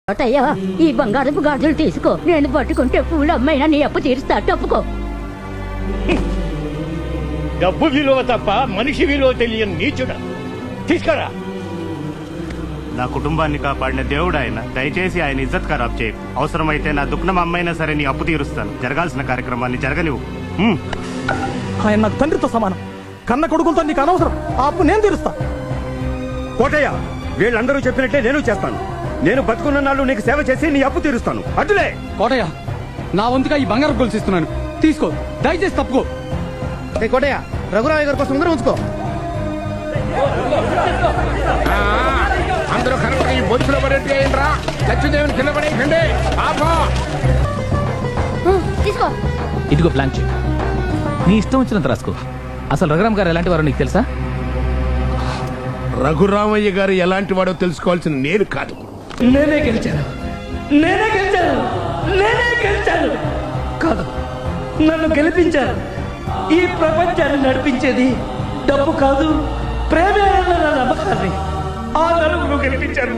అయ్యా ఈ బంగారపు గాజులు తీసుకో. నేను పట్టుకుంటే పూలు అమ్మైనా నీ అప్పు తీరుస్తా. తప్పుకో. డబ్బు విలువ తప్ప మనిషి విలువ తెలియని నీచుడా. తీసుకురా. నా కుటుంబాన్ని కాపాడిన దేవుడు ఆయన. దయచేసి ఆయన ఇజ్జత్ ఖరాబ్ చేయకు. అవసరమైతే నా దుఃఖం అమ్మైనా సరే నీ అప్పు తీరుస్తాను. జరగాల్సిన కార్యక్రమాన్ని జరగనివ్వు. ఆయన నాకు తండ్రితో సమానం. కన్న కొడుకులతో నీకు అనవసరం. ఆ అప్పు నేను తీరుస్తా. కోటయ్య, వీళ్ళందరూ చెప్పినట్టే నేను చేస్తాను. నేను బతుకున్న నాళ్ళు నీకు సేవ చేసి నీ అప్పు తీరుస్తాను. అడ్డులే. కోటయ్య, నా వంతుగా ఈ బంగారం గొలుసు ఇస్తున్నాను. తీసుకో, దయచేసి తప్పుకో. కోటయ్య, రఘురామయ్య గారి కోసం ముందర ఉంచుకో. అందరూ కరెక్ట్గా ఈ బొచ్చులో పడేట్టు అయ్యిండ్రా. లక్ష్మీదేవిని కింద పడేయండి. తీసుకో. ఇదిగో ప్లాన్ చేయి. నీ ఇష్టం వచ్చినంత రాసుకో. అసలు రఘురామ్ గారు ఎలాంటి వారో నీకు తెలుసా? రఘురామయ్య గారు ఎలాంటి వాడో తెలుసుకోవాల్సిన నేను కాదు. నేనే గెలిచాను. కాదు, నన్ను గెలిపించారు. ఈ ప్రపంచాన్ని నడిపించేది డబ్బు కాదు, ప్రేమే అన్న నా నమ్మకాన్ని ఆ నలుగురు గెలిపించారు.